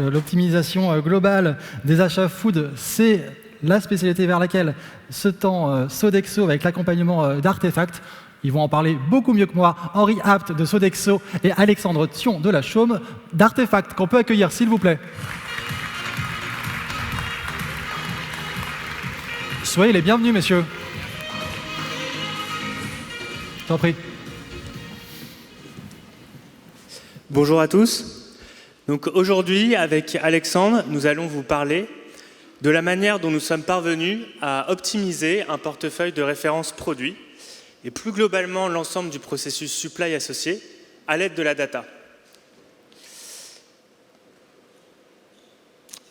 l'optimisation globale des achats food, c'est la spécialité vers laquelle se tend Sodexo avec l'accompagnement d'Artefact. Ils vont en parler beaucoup mieux que moi. Henri Apt de Sodexo et Alexandre Thion de la Chaume d'Artefact, qu'on peut accueillir, s'il vous plaît. Soyez les bienvenus, messieurs. Je t'en prie. Bonjour à tous. Donc aujourd'hui, avec Alexandre, nous allons vous parler de la manière dont nous sommes parvenus à optimiser un portefeuille de références produits et plus globalement l'ensemble du processus supply associé à l'aide de la data.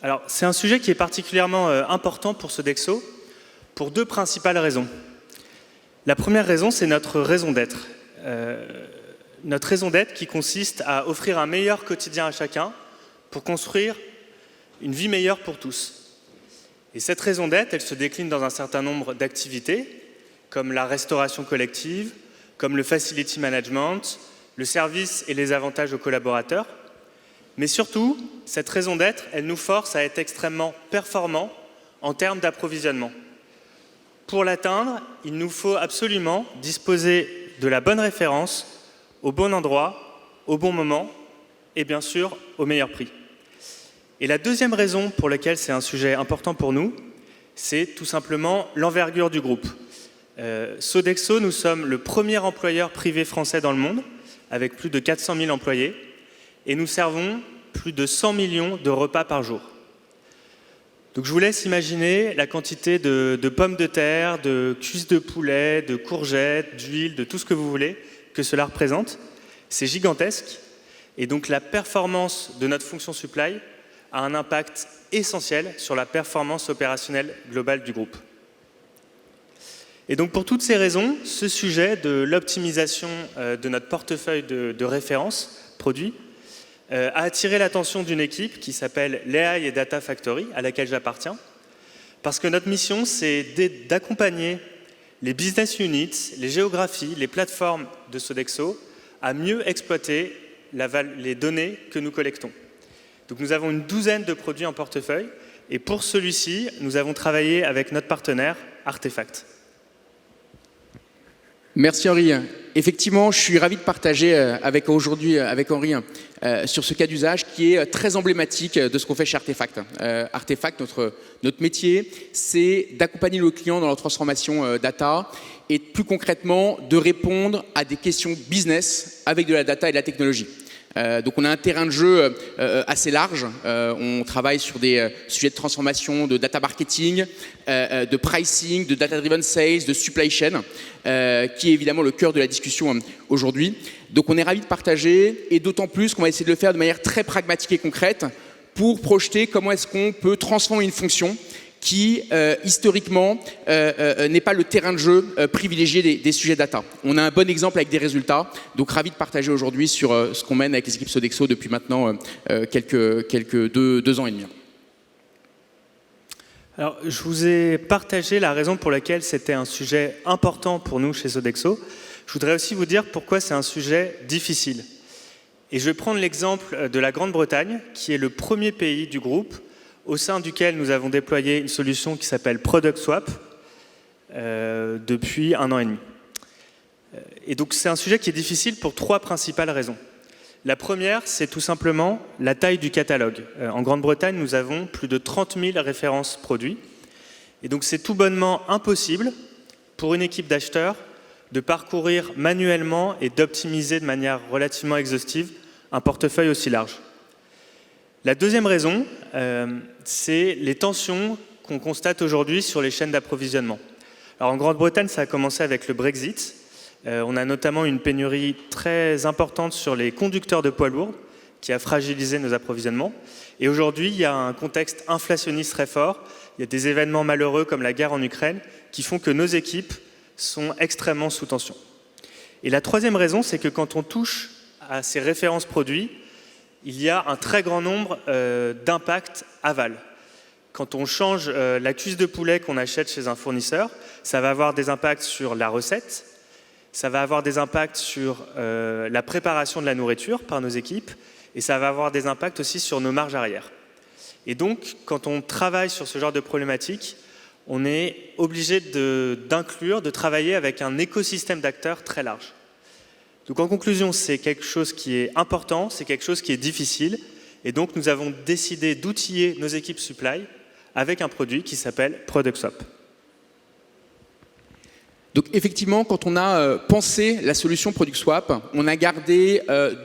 Alors, c'est un sujet qui est particulièrement important pour Sodexo pour deux principales raisons. La première raison, c'est notre raison d'être. Notre raison d'être qui consiste à offrir un meilleur quotidien à chacun pour construire une vie meilleure pour tous. Et cette raison d'être, elle se décline dans un certain nombre d'activités, comme la restauration collective, comme le facility management, le service et les avantages aux collaborateurs. Mais surtout, cette raison d'être, elle nous force à être extrêmement performants en termes d'approvisionnement. Pour l'atteindre, il nous faut absolument disposer de la bonne référence, au bon endroit, au bon moment, et bien sûr, au meilleur prix. Et la deuxième raison pour laquelle c'est un sujet important pour nous, c'est tout simplement l'envergure du groupe. Sodexo, nous sommes le premier employeur privé français dans le monde, avec plus de 400 000 employés, et nous servons plus de 100 millions de repas par jour. Donc je vous laisse imaginer la quantité de pommes de terre, de cuisses de poulet, de courgettes, d'huile, de tout ce que vous voulez que cela représente. C'est gigantesque, et donc la performance de notre fonction supply a un impact essentiel sur la performance opérationnelle globale du groupe. Et donc pour toutes ces raisons, ce sujet de l'optimisation de notre portefeuille de références produits a attiré l'attention d'une équipe qui s'appelle l'AI et Data Factory, à laquelle j'appartiens, parce que notre mission, c'est d'accompagner les business units, les géographies, les plateformes de Sodexo à mieux exploiter les données que nous collectons. Donc nous avons une douzaine de produits en portefeuille, et pour celui-ci, nous avons travaillé avec notre partenaire Artefact. Merci Henri. Effectivement, je suis ravi de partager aujourd'hui avec Henri sur ce cas d'usage qui est très emblématique de ce qu'on fait chez Artefact. Artefact, notre métier, c'est d'accompagner nos clients dans leur transformation data et plus concrètement de répondre à des questions business avec de la data et de la technologie. Donc on a un terrain de jeu assez large. On travaille sur des sujets de transformation, de data marketing, de pricing, de data-driven sales, de supply chain, qui est évidemment le cœur de la discussion aujourd'hui. Donc on est ravis de partager, et d'autant plus qu'on va essayer de le faire de manière très pragmatique et concrète pour projeter comment est-ce qu'on peut transformer une fonction qui, historiquement, n'est pas le terrain de jeu privilégié des sujets data. On a un bon exemple avec des résultats, donc ravi de partager aujourd'hui sur ce qu'on mène avec les équipes Sodexo depuis maintenant quelques deux ans et demi. Alors, je vous ai partagé la raison pour laquelle c'était un sujet important pour nous chez Sodexo. Je voudrais aussi vous dire pourquoi c'est un sujet difficile. Et je vais prendre l'exemple de la Grande-Bretagne, qui est le premier pays du groupe au sein duquel nous avons déployé une solution qui s'appelle Product Swap depuis 1 an et demi. Et donc c'est un sujet qui est difficile pour 3 principales raisons. La première, c'est tout simplement la taille du catalogue. En Grande-Bretagne, nous avons plus de 30 000 références produits. Et donc c'est tout bonnement impossible pour une équipe d'acheteurs de parcourir manuellement et d'optimiser de manière relativement exhaustive un portefeuille aussi large. La deuxième raison, c'est les tensions qu'on constate aujourd'hui sur les chaînes d'approvisionnement. Alors en Grande-Bretagne, ça a commencé avec le Brexit. On a notamment une pénurie très importante sur les conducteurs de poids lourds qui a fragilisé nos approvisionnements. Et aujourd'hui, il y a un contexte inflationniste très fort. Il y a des événements malheureux comme la guerre en Ukraine qui font que nos équipes sont extrêmement sous tension. Et la troisième raison, c'est que quand on touche à ces références produits, il y a un très grand nombre d'impacts aval. Quand on change la cuisse de poulet qu'on achète chez un fournisseur, ça va avoir des impacts sur la recette, ça va avoir des impacts sur la préparation de la nourriture par nos équipes, et ça va avoir des impacts aussi sur nos marges arrière. Et donc, quand on travaille sur ce genre de problématique, on est obligé d'inclure, de travailler avec un écosystème d'acteurs très large. Donc en conclusion, c'est quelque chose qui est important, c'est quelque chose qui est difficile, et donc nous avons décidé d'outiller nos équipes supply avec un produit qui s'appelle ProductSwap. Donc effectivement, quand on a pensé la solution ProductSwap, on a gardé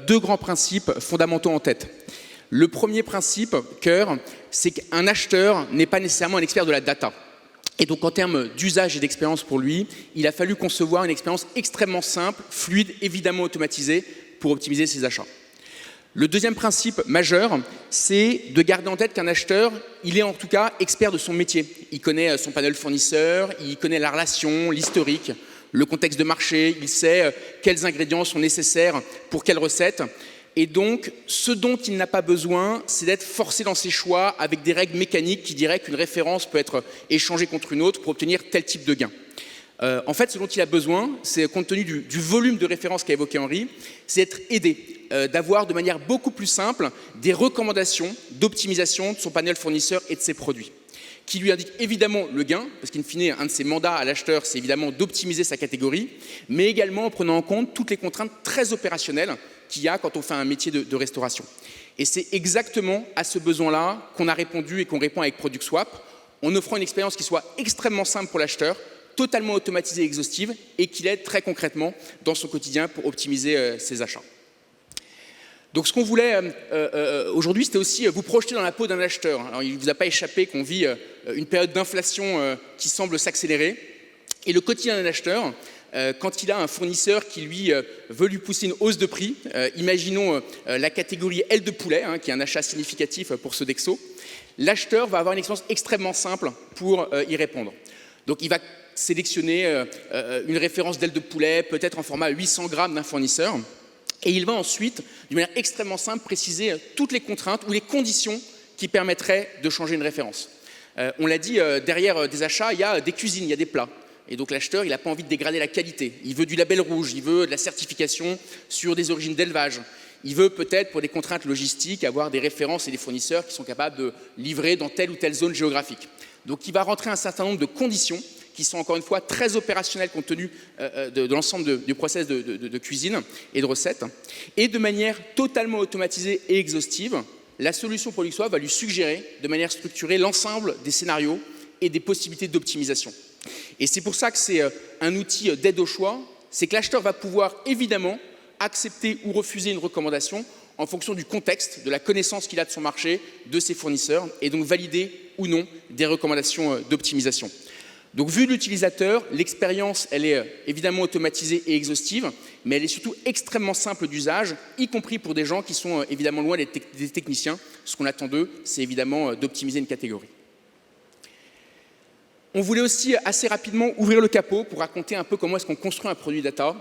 deux grands principes fondamentaux en tête. Le premier principe, cœur, c'est qu'un acheteur n'est pas nécessairement un expert de la data. Et donc en termes d'usage et d'expérience pour lui, il a fallu concevoir une expérience extrêmement simple, fluide, évidemment automatisée pour optimiser ses achats. Le deuxième principe majeur, c'est de garder en tête qu'un acheteur, il est en tout cas expert de son métier. Il connaît son panel fournisseur, il connaît la relation, l'historique, le contexte de marché, il sait quels ingrédients sont nécessaires pour quelle recette. Et donc, ce dont il n'a pas besoin, c'est d'être forcé dans ses choix avec des règles mécaniques qui diraient qu'une référence peut être échangée contre une autre pour obtenir tel type de gain. En fait, ce dont il a besoin, c'est, compte tenu du volume de références qu'a évoqué Henri, c'est d'être aidé, d'avoir de manière beaucoup plus simple des recommandations d'optimisation de son panel fournisseur et de ses produits, qui lui indiquent évidemment le gain, parce qu'in fine, un de ses mandats à l'acheteur, c'est évidemment d'optimiser sa catégorie, mais également en prenant en compte toutes les contraintes très opérationnelles qu'il y a quand on fait un métier de restauration. Et c'est exactement à ce besoin-là qu'on a répondu et qu'on répond avec ProductSwap, en offrant une expérience qui soit extrêmement simple pour l'acheteur, totalement automatisée et exhaustive, et qui l'aide très concrètement dans son quotidien pour optimiser ses achats. Donc ce qu'on voulait aujourd'hui, c'était aussi vous projeter dans la peau d'un acheteur. Alors, il ne vous a pas échappé qu'on vit une période d'inflation qui semble s'accélérer. Et le quotidien d'un acheteur, quand il a un fournisseur qui lui veut lui pousser une hausse de prix, imaginons la catégorie aile de poulet, qui est un achat significatif pour Sodexo, l'acheteur va avoir une expérience extrêmement simple pour y répondre. Donc il va sélectionner une référence d'aile de poulet, peut-être en format 800 grammes d'un fournisseur, et il va ensuite, d'une manière extrêmement simple, préciser toutes les contraintes ou les conditions qui permettraient de changer une référence. On l'a dit, derrière des achats, il y a des cuisines, il y a des plats. Et donc l'acheteur, il n'a pas envie de dégrader la qualité. Il veut du label rouge, il veut de la certification sur des origines d'élevage. Il veut peut-être, pour des contraintes logistiques, avoir des références et des fournisseurs qui sont capables de livrer dans telle ou telle zone géographique. Donc il va rentrer un certain nombre de conditions qui sont encore une fois très opérationnelles compte tenu de l'ensemble du process de cuisine et de recettes. Et de manière totalement automatisée et exhaustive, la solution ProductSwap va lui suggérer de manière structurée l'ensemble des scénarios et des possibilités d'optimisation. Et c'est pour ça que c'est un outil d'aide au choix, c'est que l'acheteur va pouvoir évidemment accepter ou refuser une recommandation en fonction du contexte, de la connaissance qu'il a de son marché, de ses fournisseurs, et donc valider ou non des recommandations d'optimisation. Donc vu de l'utilisateur, l'expérience, elle est évidemment automatisée et exhaustive, mais elle est surtout extrêmement simple d'usage, y compris pour des gens qui sont évidemment loin des techniciens. Ce qu'on attend d'eux, c'est évidemment d'optimiser une catégorie. On voulait aussi assez rapidement ouvrir le capot pour raconter un peu comment est-ce qu'on construit un produit data.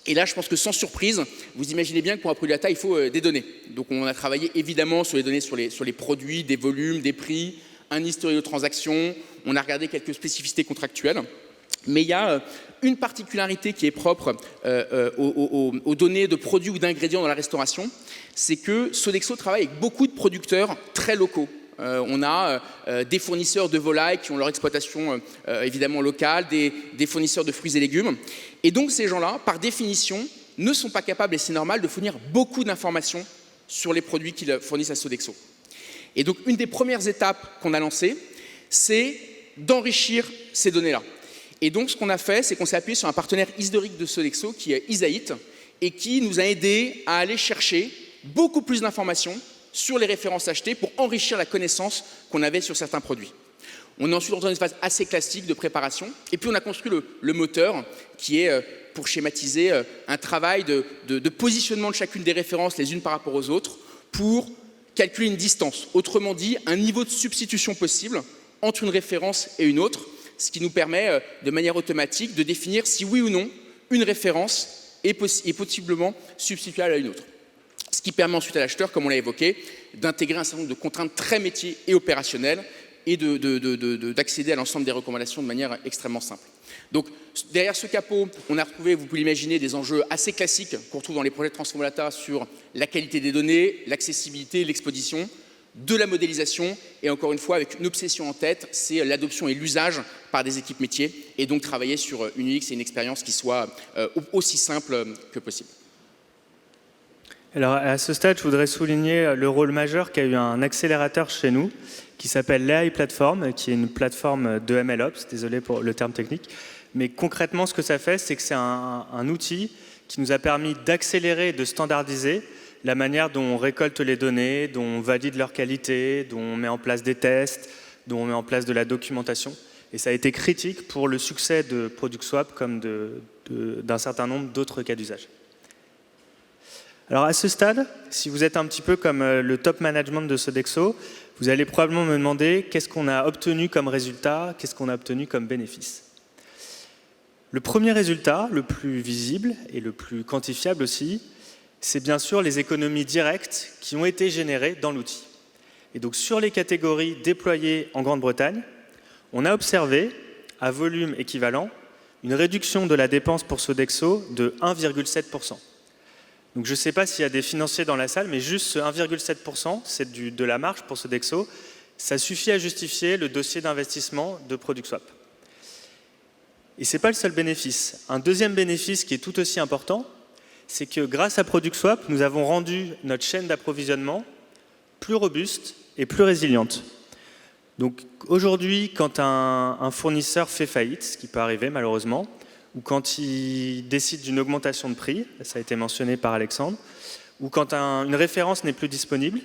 Et là, je pense que sans surprise, vous imaginez bien que pour un produit data, il faut des données. Donc on a travaillé évidemment sur les données sur les produits, des volumes, des prix, un historique de transactions, on a regardé quelques spécificités contractuelles. Mais il y a une particularité qui est propre aux données de produits ou d'ingrédients dans la restauration, c'est que Sodexo travaille avec beaucoup de producteurs très locaux. On a des fournisseurs de volailles qui ont leur exploitation évidemment locale, des fournisseurs de fruits et légumes. Et donc ces gens-là, par définition, ne sont pas capables, et c'est normal, de fournir beaucoup d'informations sur les produits qu'ils fournissent à Sodexo. Et donc une des premières étapes qu'on a lancées, c'est d'enrichir ces données-là. Et donc ce qu'on a fait, c'est qu'on s'est appuyé sur un partenaire historique de Sodexo qui est Isaït, et qui nous a aidés à aller chercher beaucoup plus d'informations sur les références achetées pour enrichir la connaissance qu'on avait sur certains produits. On est ensuite dans une phase assez classique de préparation, et puis on a construit le moteur qui est, pour schématiser, un travail de positionnement de chacune des références les unes par rapport aux autres pour calculer une distance, autrement dit un niveau de substitution possible entre une référence et une autre, ce qui nous permet de manière automatique de définir si oui ou non une référence est possiblement substituable à une autre. Ce qui permet ensuite à l'acheteur, comme on l'a évoqué, d'intégrer un certain nombre de contraintes très métiers et opérationnelles et d'accéder à l'ensemble des recommandations de manière extrêmement simple. Donc derrière ce capot, on a retrouvé, vous pouvez l'imaginer, des enjeux assez classiques qu'on retrouve dans les projets de Transform Data sur la qualité des données, l'accessibilité, l'exposition, de la modélisation, et encore une fois, avec une obsession en tête, c'est l'adoption et l'usage par des équipes métiers, et donc travailler sur une UX et une expérience qui soit aussi simple que possible. Alors, à ce stade, je voudrais souligner le rôle majeur qu'a eu un accélérateur chez nous, qui s'appelle l'AI Platform, qui est une plateforme de MLOps, désolé pour le terme technique, mais concrètement, ce que ça fait, c'est que c'est un outil qui nous a permis d'accélérer et de standardiser la manière dont on récolte les données, dont on valide leur qualité, dont on met en place des tests, dont on met en place de la documentation. Et ça a été critique pour le succès de ProductSwap comme d'un certain nombre d'autres cas d'usage. Alors à ce stade, si vous êtes un petit peu comme le top management de Sodexo, vous allez probablement me demander qu'est-ce qu'on a obtenu comme résultat, qu'est-ce qu'on a obtenu comme bénéfice. Le premier résultat, le plus visible et le plus quantifiable aussi, c'est bien sûr les économies directes qui ont été générées dans l'outil. Et donc sur les catégories déployées en Grande-Bretagne, on a observé, à volume équivalent, une réduction de la dépense pour Sodexo de 1,7%. Donc je ne sais pas s'il y a des financiers dans la salle, mais juste ce 1,7%, c'est de la marge pour Sodexo, ça suffit à justifier le dossier d'investissement de ProductSwap. Et ce n'est pas le seul bénéfice. Un deuxième bénéfice qui est tout aussi important, c'est que grâce à ProductSwap, nous avons rendu notre chaîne d'approvisionnement plus robuste et plus résiliente. Donc aujourd'hui, quand un fournisseur fait faillite, ce qui peut arriver malheureusement, ou quand il décide d'une augmentation de prix, ça a été mentionné par Alexandre, ou quand une référence n'est plus disponible,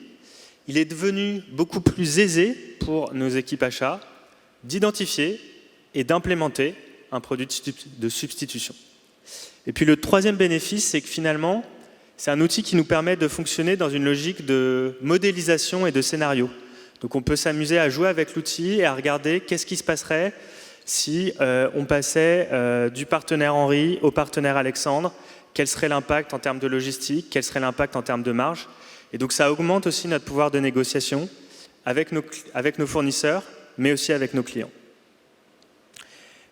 il est devenu beaucoup plus aisé pour nos équipes achats d'identifier et d'implémenter un produit de substitution. Et puis le troisième bénéfice, c'est que finalement, c'est un outil qui nous permet de fonctionner dans une logique de modélisation et de scénario. Donc on peut s'amuser à jouer avec l'outil et à regarder qu'est-ce qui se passerait si on passait du partenaire Henri au partenaire Alexandre, quel serait l'impact en termes de logistique, quel serait l'impact en termes de marge. Et donc ça augmente aussi notre pouvoir de négociation avec nos fournisseurs, mais aussi avec nos clients.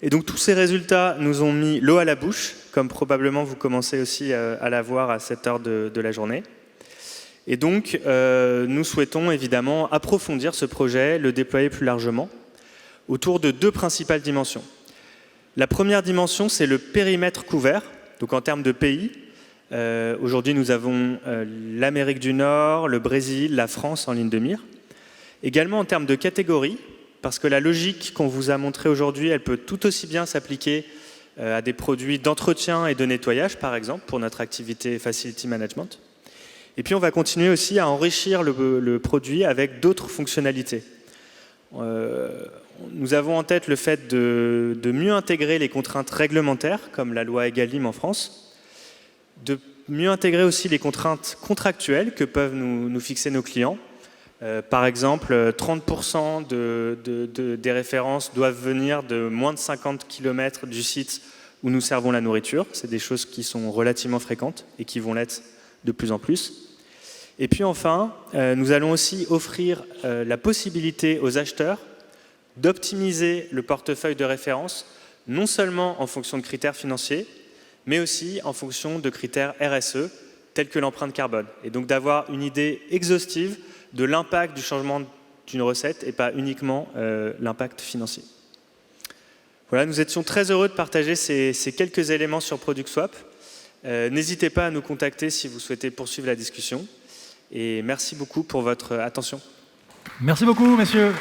Et donc tous ces résultats nous ont mis l'eau à la bouche, comme probablement vous commencez aussi à la voir à cette heure de la journée. Et donc nous souhaitons évidemment approfondir ce projet, le déployer plus largement, autour de deux principales dimensions. La première dimension, c'est le périmètre couvert, donc en termes de pays. Aujourd'hui, nous avons l'Amérique du Nord, le Brésil, la France en ligne de mire. Également en termes de catégories, parce que la logique qu'on vous a montrée aujourd'hui, elle peut tout aussi bien s'appliquer à des produits d'entretien et de nettoyage, par exemple, pour notre activité Facility Management. Et puis, on va continuer aussi à enrichir le produit avec d'autres fonctionnalités. Nous avons en tête le fait de mieux intégrer les contraintes réglementaires, comme la loi Egalim en France, de mieux intégrer aussi les contraintes contractuelles que peuvent nous fixer nos clients. Par exemple, 30% des références doivent venir de moins de 50 km du site où nous servons la nourriture. C'est des choses qui sont relativement fréquentes et qui vont l'être de plus en plus. Et puis enfin, nous allons aussi offrir la possibilité aux acheteurs d'optimiser le portefeuille de référence, non seulement en fonction de critères financiers, mais aussi en fonction de critères RSE, tels que l'empreinte carbone. Et donc d'avoir une idée exhaustive de l'impact du changement d'une recette et pas uniquement l'impact financier. Voilà, nous étions très heureux de partager ces quelques éléments sur ProductSwap. N'hésitez pas à nous contacter si vous souhaitez poursuivre la discussion. Et merci beaucoup pour votre attention. Merci beaucoup, messieurs.